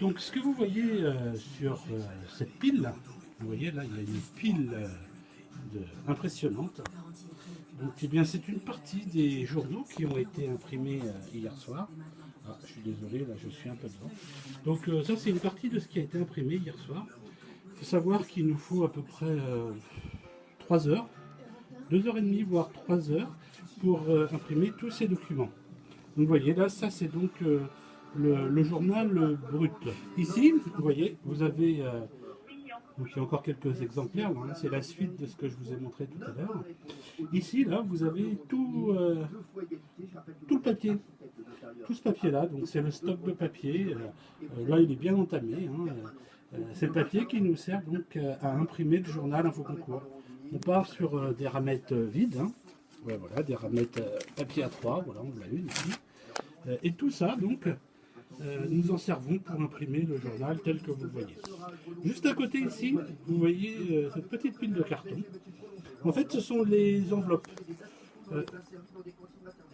Donc ce que vous voyez sur cette pile, vous voyez là, il y a une pile impressionnante. Donc eh bien c'est une partie des journaux qui ont été imprimés hier soir. Ah, je suis désolé, là je suis un peu devant. Donc ça c'est une partie de ce qui a été imprimé hier soir. Il faut savoir qu'il nous faut à peu près 3 heures, 2 heures et demie, voire 3 heures pour imprimer tous ces documents. Donc vous voyez là, ça c'est donc le journal brut. Ici, vous voyez, vous avez, donc il y a encore quelques exemplaires, hein, c'est la suite de ce que je vous ai montré tout à l'heure. Ici, là, vous avez tout le papier. Tout ce papier-là, donc c'est le stock de papier. Là, il est bien entamé. Hein, c'est le papier qui nous sert donc à imprimer le journal Infoconcours. On part sur des ramettes vides. Hein. Ouais, voilà, des ramettes papier A3. Voilà, on l'a une ici. Et tout ça, donc, nous en servons pour imprimer le journal tel que vous le voyez. Juste à côté ici, vous voyez cette petite pile de carton. En fait, ce sont les enveloppes. Euh,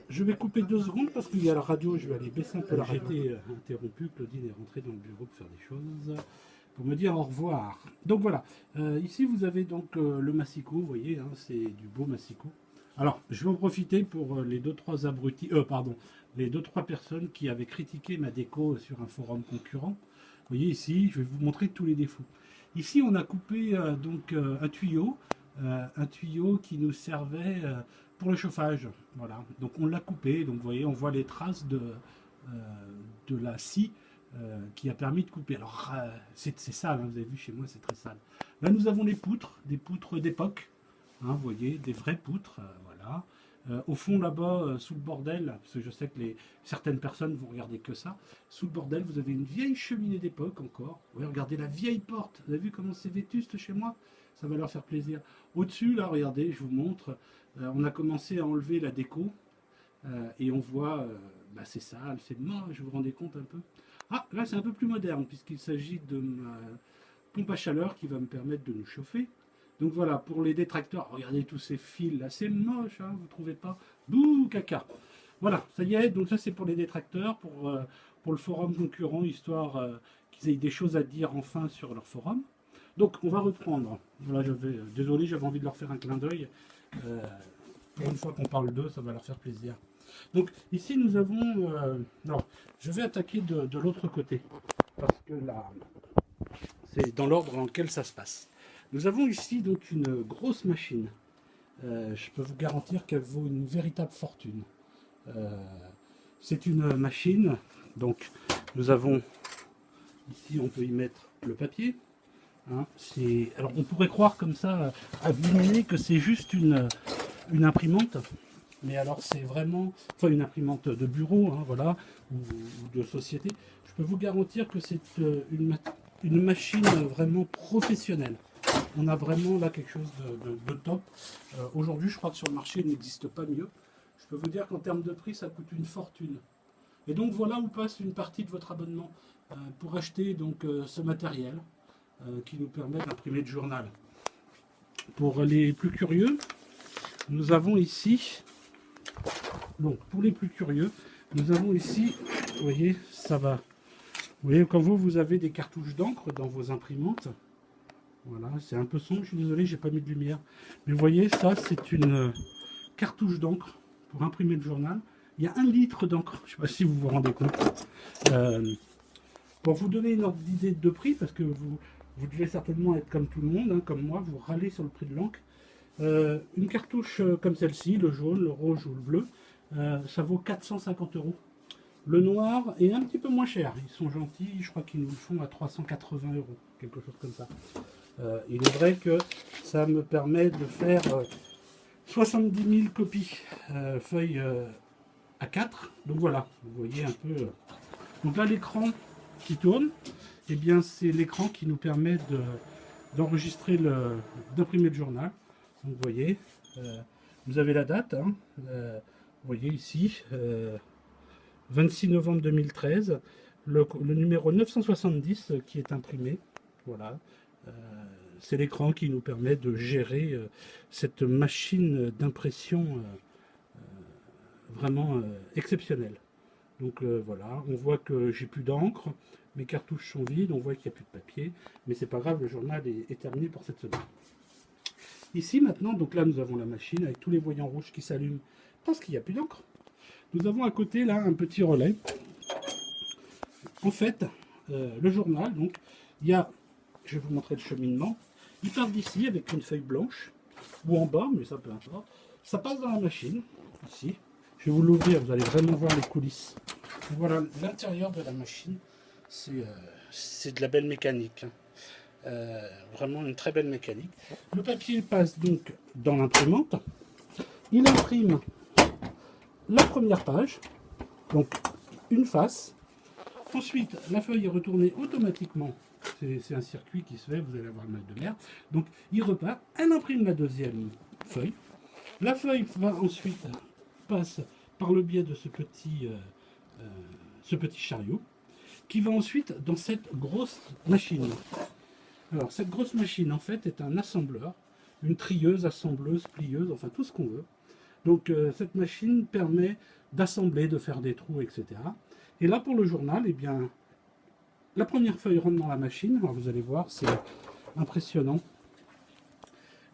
je vais couper 2 secondes parce qu'il y a la radio, je vais aller baisser un peu la radio. J'ai été interrompu, Claudine est rentrée dans le bureau pour faire des choses, pour me dire au revoir. Donc voilà, ici vous avez donc le massicot, vous voyez, hein, c'est du beau massicot. Alors, je vais en profiter pour les 2-3 abrutis, les 2-3 personnes qui avaient critiqué ma déco sur un forum concurrent. Vous voyez ici, je vais vous montrer tous les défauts. Ici, on a coupé donc un tuyau qui nous servait pour le chauffage. Voilà. Donc on l'a coupé. Donc vous voyez, on voit les traces de la scie qui a permis de couper. Alors c'est sale, hein, vous avez vu chez moi, c'est très sale. Là nous avons les poutres, des poutres d'époque. Hein, vous voyez, des vraies poutres. Voilà. Au fond là-bas, sous le bordel, parce que je sais que certaines personnes vont regarder que ça, sous le bordel, vous avez une vieille cheminée d'époque encore. Ouais, regardez la vieille porte. Vous avez vu comment c'est vétuste chez moi? Ça va leur faire plaisir. Au-dessus, là, regardez, je vous montre, on a commencé à enlever la déco et on voit, bah, c'est sale, c'est moche, vous vous rendez compte un peu? Ah, là, c'est un peu plus moderne puisqu'il s'agit de ma pompe à chaleur qui va me permettre de nous chauffer. Donc voilà, pour les détracteurs, regardez tous ces fils là, c'est moche, hein, vous trouvez pas? Bouh, caca. Voilà, ça y est, donc ça c'est pour les détracteurs, pour le forum concurrent, histoire qu'ils aient des choses à dire enfin sur leur forum. Donc on va reprendre. Voilà, désolé, j'avais envie de leur faire un clin d'œil. Euh, pour une fois qu'on parle d'eux, ça va leur faire plaisir. Donc ici nous avons... non, je vais attaquer de l'autre côté, parce que là, c'est dans l'ordre dans lequel ça se passe. Nous avons ici donc une grosse machine. Je peux vous garantir qu'elle vaut une véritable fortune. Euh, c'est une machine, donc nous avons ici, on peut y mettre le papier. Hein, alors on pourrait croire comme ça, à vue de nez, que c'est juste une imprimante, mais alors c'est vraiment, enfin une imprimante de bureau, hein, voilà, ou de société. Je peux vous garantir que c'est une machine vraiment professionnelle. On a vraiment là quelque chose de top. Aujourd'hui, je crois que sur le marché, il n'existe pas mieux. Je peux vous dire qu'en termes de prix, ça coûte une fortune. Et donc voilà où passe une partie de votre abonnement pour acheter donc ce matériel qui nous permet d'imprimer le journal. Pour les plus curieux, nous avons ici, donc pour les plus curieux, nous avons ici, vous voyez, ça va. Vous voyez, quand vous avez des cartouches d'encre dans vos imprimantes, voilà, c'est un peu sombre, je suis désolé, j'ai pas mis de lumière. Mais vous voyez, ça, c'est une cartouche d'encre pour imprimer le journal. Il y a 1 litre d'encre, je ne sais pas si vous vous rendez compte. Pour vous donner une ordre d'idée de prix, parce que vous devez certainement être comme tout le monde, hein, comme moi, vous râlez sur le prix de l'encre. Une cartouche comme celle-ci, le jaune, le rouge ou le bleu, ça vaut 450 €. Le noir est un petit peu moins cher. Ils sont gentils, je crois qu'ils nous le font à 380 €, quelque chose comme ça. Il est vrai que ça me permet de faire 70 000 copies feuilles A4. Donc voilà, vous voyez un peu. Donc là, l'écran qui tourne, eh bien c'est l'écran qui nous permet d'enregistrer d'imprimer le journal. Donc vous voyez, vous avez la date, hein, vous voyez ici, 26 novembre 2013, le numéro 970 qui est imprimé. Voilà, c'est l'écran qui nous permet de gérer cette machine d'impression vraiment exceptionnelle. Donc voilà, on voit que j'ai plus d'encre, mes cartouches sont vides, on voit qu'il n'y a plus de papier, mais c'est pas grave, le journal est terminé pour cette semaine. Ici maintenant, donc là nous avons la machine avec tous les voyants rouges qui s'allument parce qu'il n'y a plus d'encre. Nous avons à côté là un petit relais. En fait, le journal, donc il y a, je vais vous montrer le cheminement, il part d'ici avec une feuille blanche, ou en bas, mais ça peu importe. Ça passe dans la machine, ici. Je vais vous l'ouvrir, vous allez vraiment voir les coulisses. Voilà l'intérieur de la machine, c'est de la belle mécanique. Vraiment une très belle mécanique. Le papier passe donc dans l'imprimante. Il imprime la première page, donc une face. Ensuite, la feuille est retournée automatiquement. C'est un circuit qui se fait, vous allez avoir le mal de mer. Donc, il repart. Elle imprime la deuxième feuille. La feuille va ensuite passe par le biais de ce petit chariot qui va ensuite dans cette grosse machine. Alors, cette grosse machine, en fait, est un assembleur, une trieuse, assembleuse, plieuse, enfin tout ce qu'on veut. Donc, cette machine permet d'assembler, de faire des trous, etc. Et là, pour le journal, eh bien, la première feuille rentre dans la machine. Alors, vous allez voir, c'est impressionnant.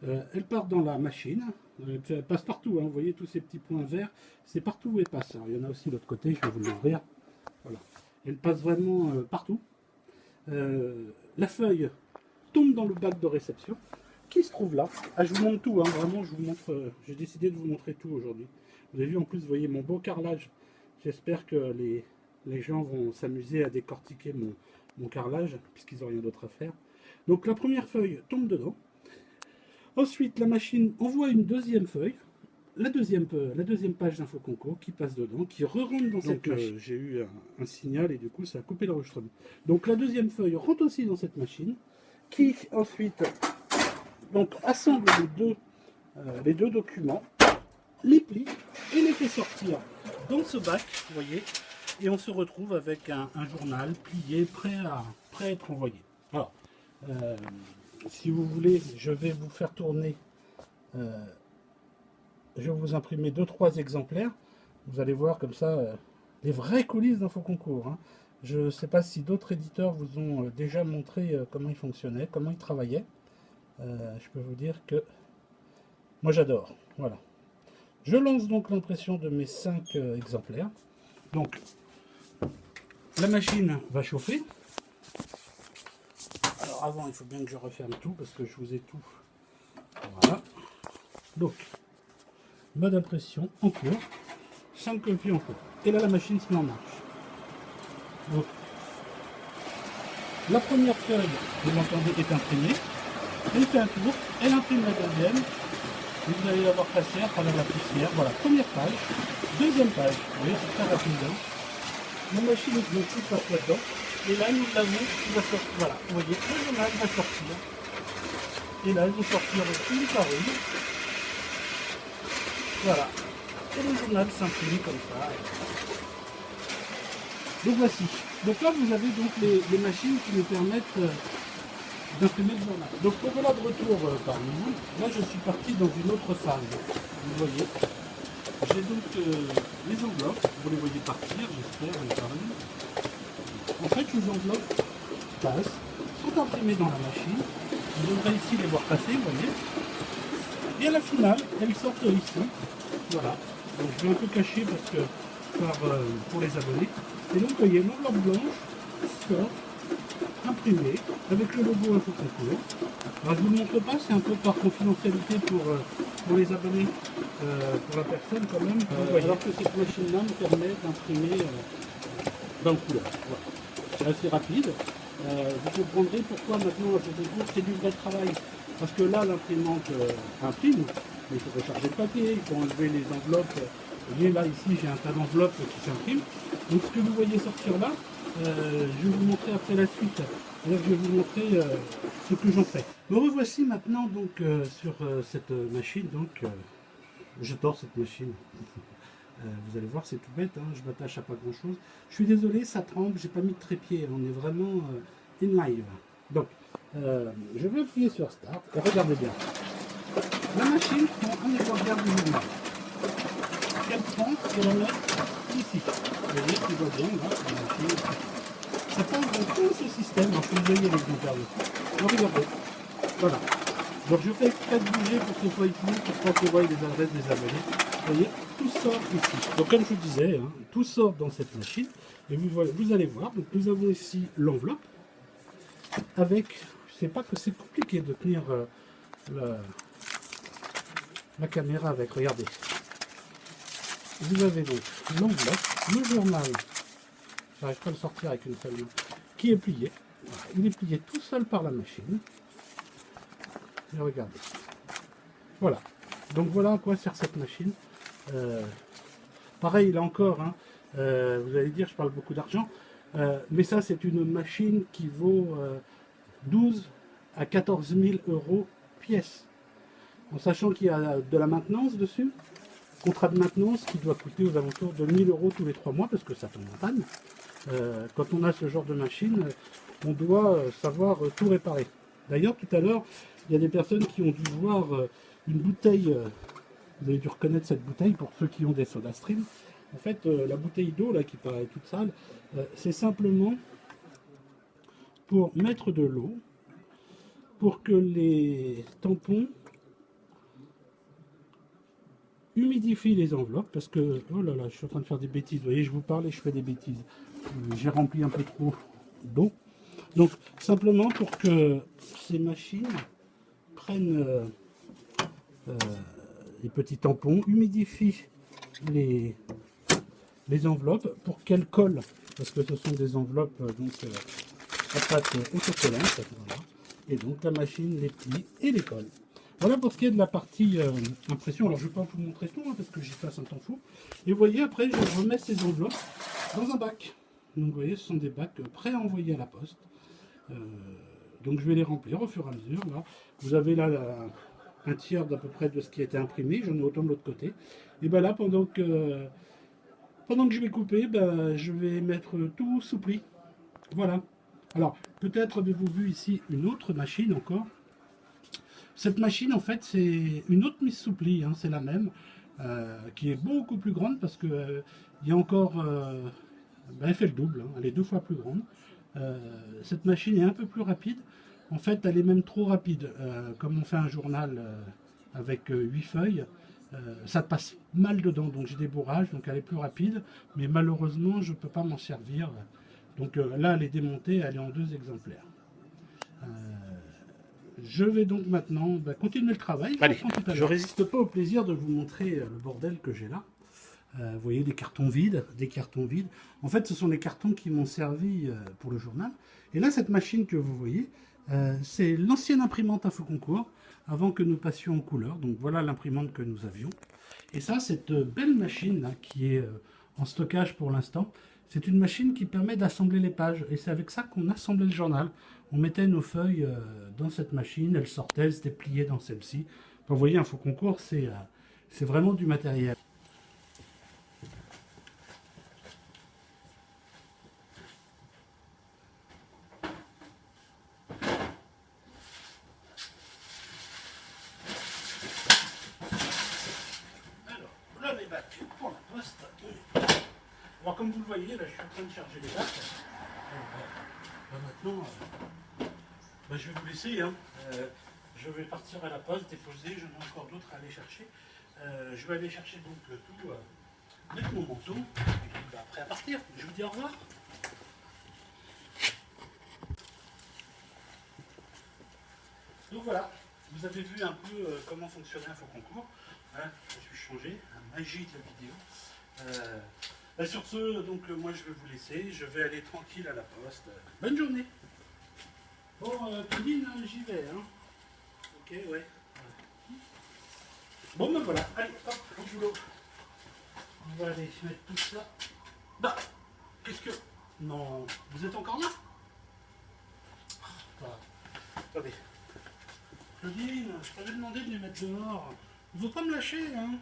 Elle part dans la machine. Elle passe partout. Hein, vous voyez tous ces petits points verts. C'est partout où elle passe. Alors, il y en a aussi de l'autre côté. Je vais vous l'ouvrir. Voilà. Elle passe vraiment partout. La feuille tombe dans le bac de réception qui se trouve là. Ah, je vous montre tout. Hein, vraiment, je vous montre. J'ai décidé de vous montrer tout aujourd'hui. Vous avez vu, en plus, vous voyez mon beau carrelage. J'espère que les gens vont s'amuser à décortiquer mon carrelage, puisqu'ils n'ont rien d'autre à faire. Donc la première feuille tombe dedans. Ensuite, la machine envoie une deuxième feuille, la deuxième page d'info concours qui passe dedans, qui re-rentre dans cette machine. J'ai eu un signal et du coup ça a coupé l'enregistrement. Donc la deuxième feuille rentre aussi dans cette machine, qui ensuite donc, assemble les deux documents, les plie et les fait sortir dans ce bac, vous voyez. Et on se retrouve avec un journal plié, prêt à être envoyé. Alors, si vous voulez, je vais vous faire tourner, je vais vous imprimer 2-3 exemplaires. Vous allez voir comme ça les vraies coulisses d'Info Concours. Hein. Je ne sais pas si d'autres éditeurs vous ont déjà montré comment ils fonctionnaient, comment ils travaillaient. Je peux vous dire que moi j'adore. Voilà. Je lance donc l'impression de mes 5 exemplaires. Donc, la machine va chauffer. Alors avant, il faut bien que je referme tout parce que je vous ai tout. Voilà. Donc, mode impression en cours. 5 copies en cours. Et là, la machine se met en marche. Donc, la première feuille, vous l'entendez, est imprimée. Elle fait un tour. Elle imprime la deuxième. Vous allez la voir passer à travers la poussière. Voilà, première page. Deuxième page. Vous voyez, c'est très rapide. Hein. La machine est donc tout passe là-dedans. Et là, nous l'avons qui va sortir. Voilà, vous voyez, le journal va sortir. Et là, il va sortir une par une. Voilà. Et le journal s'imprime comme ça. Donc voici. Donc là, vous avez donc les machines qui nous permettent d'imprimer le journal. Donc pour là de retour parmi nous, là je suis parti dans une autre phase. Vous voyez. J'ai donc les enveloppes, vous les voyez partir, j'espère, en fait, les enveloppes passent, sont imprimées dans la machine. Vous devrez ici les voir passer, vous voyez. Et à la finale, elles sortent ici. Voilà. Donc je vais un peu cacher parce que pour les abonnés. Et donc, vous voyez, l'enveloppe blanche sort imprimée avec le logo Info Concours. Alors, je ne vous le montre pas, c'est un peu par confidentialité pour les abonnés, pour la personne quand même. Alors que cette machine-là me permet d'imprimer dans le couleur. Voilà. C'est assez rapide. Vous comprendrez pourquoi maintenant Info Concours c'est du vrai travail. Parce que là, l'imprimante imprime, mais il faut recharger le papier, il faut enlever les enveloppes. Vous voyez là, ici, j'ai un tas d'enveloppes qui s'impriment. Donc ce que vous voyez sortir là, je vais vous montrer après la suite. Je vais vous montrer ce que j'en fais. Me revoici maintenant donc sur cette machine. Donc j'adore cette machine. Vous allez voir, c'est tout bête, hein, je m'attache à pas grand chose. Je suis désolé, ça tremble, j'ai pas mis de trépied, on est vraiment in live. Donc je vais appuyer sur Start et regardez bien. La machine prend un exemplaire du journal. Elle prend et la met ici. Vous voyez, tout va bien, là. Ça passe dans tout ce système, il faut le veiller avec mon permis. Donc regardez, voilà. Donc je fais exprès de bouger pour qu'on voit plus, pour qu'on voit les adresses des abonnés. Vous voyez, tout sort ici. Donc comme je vous disais, hein, tout sort dans cette machine. Et vous allez voir, donc nous avons ici l'enveloppe avec, je sais pas que c'est compliqué de tenir la caméra avec, regardez. Vous avez donc l'enveloppe, le journal, j'arrive pas à le sortir avec une seule main, qui est plié. Voilà, il est plié tout seul par la machine. Et regardez. Voilà. Donc voilà à quoi sert cette machine. Pareil, là encore, hein, vous allez dire, je parle beaucoup d'argent, mais ça c'est une machine qui vaut 12 à 14 000 euros pièce. En sachant qu'il y a de la maintenance dessus, contrat de maintenance qui doit coûter aux alentours de 1000 euros tous les 3 mois parce que ça tombe en panne. Quand on a ce genre de machine, on doit savoir tout réparer. D'ailleurs, tout à l'heure, il y a des personnes qui ont dû voir une bouteille, vous avez dû reconnaître cette bouteille pour ceux qui ont des SodaStream. En fait, la bouteille d'eau là qui paraît toute sale, c'est simplement pour mettre de l'eau, pour que les tampons humidifient les enveloppes, parce que, oh là là, je suis en train de faire des bêtises, vous voyez, je vous parle et je fais des bêtises. J'ai rempli un peu trop d'eau. Donc, simplement pour que ces machines prennent les petits tampons, humidifient les enveloppes pour qu'elles collent, parce que ce sont des enveloppes à pâte autocollante, voilà. Et donc la machine les plie et les colle. Voilà pour ce qui est de la partie impression. Alors je ne vais pas vous montrer tout, hein, parce que j'y passe un temps fou. Et vous voyez, après je remets ces enveloppes dans un bac. Donc vous voyez, ce sont des bacs prêts à envoyer à la poste. Donc je vais les remplir au fur et à mesure. Là. Vous avez là un tiers d'à peu près de ce qui a été imprimé, j'en ai autant de l'autre côté. Et bien là, pendant que je vais couper, je vais mettre tout sous pli. Voilà. Alors, peut-être avez-vous vu ici une autre machine encore. Cette machine, en fait, c'est une autre mise sous pli, hein, c'est la même, qui est beaucoup plus grande parce que il y a encore... elle fait le double, hein, elle est 2 fois plus grande. Cette machine est un peu plus rapide. En fait, elle est même trop rapide. Comme on fait un journal avec 8 feuilles, ça passe mal dedans. Donc j'ai des bourrages, donc elle est plus rapide. Mais malheureusement, je ne peux pas m'en servir. Donc là, elle est démontée, elle est en 2 exemplaires. Je vais donc maintenant continuer le travail. Allez, je ne résiste pas au plaisir de vous montrer le bordel que j'ai là. Vous voyez des cartons vides, En fait, ce sont les cartons qui m'ont servi pour le journal. Et là, cette machine que vous voyez, c'est l'ancienne imprimante Infoconcours, avant que nous passions en couleur. Donc voilà l'imprimante que nous avions. Et ça, cette belle machine là, qui est en stockage pour l'instant, c'est une machine qui permet d'assembler les pages. Et c'est avec ça qu'on assemblait le journal. On mettait nos feuilles dans cette machine, elles sortaient, elles étaient pliées dans celle-ci. Enfin, vous voyez, Infoconcours, c'est vraiment du matériel. Pour la poste. Alors comme vous le voyez, là je suis en train de charger les bacs. Maintenant, je vais vous laisser. Hein. Je vais partir à la poste, déposer, j'en ai encore d'autres à aller chercher. Je vais aller chercher donc tout, mettre mon manteau, et puis après à partir. Je vous dis au revoir. Donc voilà, vous avez vu un peu comment fonctionnait Infoconcours. Voilà, je suis changé, la magie de la vidéo. Sur ce, donc moi je vais vous laisser, je vais aller tranquille à la poste. Bonne journée. Bon, Pauline, j'y vais. Hein. Ok, ouais. Bon, ben voilà, allez, hop, au boulot. On va aller mettre tout ça. Bah, qu'est-ce que... Non, vous êtes encore là? Attendez. Claudine, je t'avais demandé de les mettre dehors. Il ne faut pas me lâcher, hein.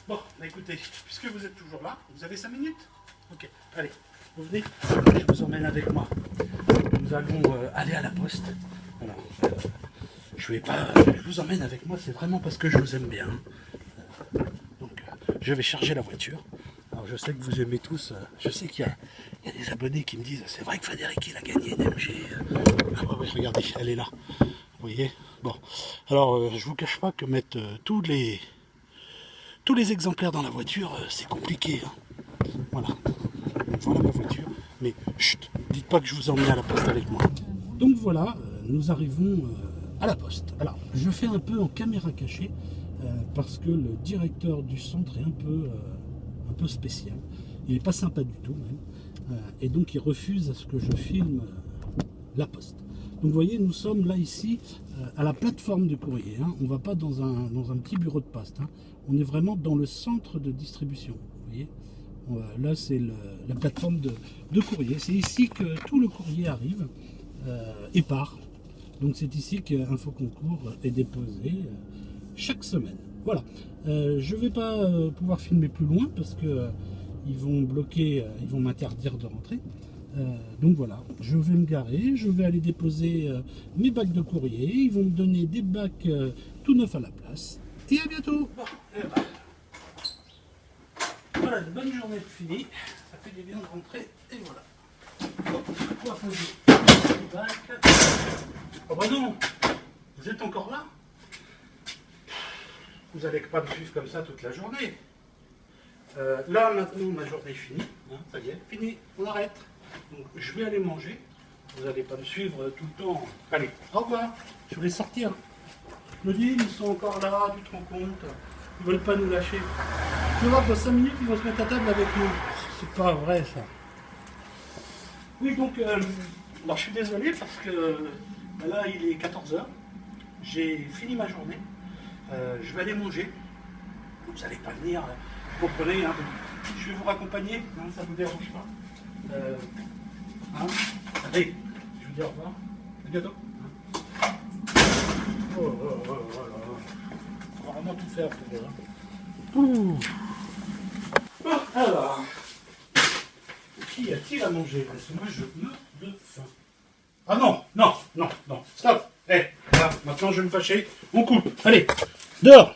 Bon, bah écoutez, puisque vous êtes toujours là, vous avez 5 minutes? Ok, allez, vous venez, je vous emmène avec moi. Nous allons aller à la poste. Voilà. Je vous emmène avec moi, c'est vraiment parce que je vous aime bien. Donc, je vais charger la voiture. Alors je sais que vous aimez tous, je sais qu'il y a des abonnés qui me disent c'est vrai que Frédéric il a gagné une MG. Ah ouais, regardez, elle est là. Vous voyez. Bon, alors je vous cache pas que mettre tous les exemplaires dans la voiture, c'est compliqué. Hein. Voilà. Voilà ma voiture. Mais chut, dites pas que je vous emmène à la poste avec moi. Donc voilà, nous arrivons à la poste. Alors, je fais un peu en caméra cachée parce que le directeur du centre est un peu spécial. Il n'est pas sympa du tout même. Et donc il refuse à ce que je filme la poste. Donc vous voyez, nous sommes là ici à la plateforme de courrier. Hein. On ne va pas dans un petit bureau de poste. Hein. On est vraiment dans le centre de distribution. Vous voyez, là c'est la plateforme de courrier. C'est ici que tout le courrier arrive et part. Donc c'est ici qu'Infoconcours est déposé chaque semaine. Voilà. Je ne vais pas pouvoir filmer plus loin parce que ils vont bloquer, ils vont m'interdire de rentrer. Donc voilà, je vais me garer, je vais aller déposer mes bacs de courrier. Ils vont me donner des bacs tout neufs à la place. Et à bientôt. Bon, voilà, une bonne journée finie. Ça fait du bien de rentrer. Et voilà. Bon, on va poser les bacs. Oh bah non, vous êtes encore là? Vous n'allez pas me suivre comme ça toute la journée. Là, maintenant, ma journée est finie. Hein, ça y est, fini, on arrête. Donc, je vais aller manger. Vous n'allez pas me suivre tout le temps. Allez, au revoir. Je vais sortir. Claudine, ils sont encore là, tu te rends compte? Ils veulent pas nous lâcher. Tu vas voir, dans 5 minutes, ils vont se mettre à table avec nous. C'est pas vrai, ça. Oui, donc, alors, je suis désolé parce que là, il est 14 h. J'ai fini ma journée. Je vais aller manger. Vous n'allez pas venir, vous comprenez. Hein, je vais vous raccompagner, hein, ça ne vous dérange pas. Hein, allez, je vous dis au revoir. À bientôt. On va vraiment tout faire pour eux. Hein. Bon, alors, qui a-t-il à manger? Parce que moi, je meurs de faim. Ah non, non, non, non, stop. Là, maintenant je vais me fâcher. On coupe. Allez, dehors.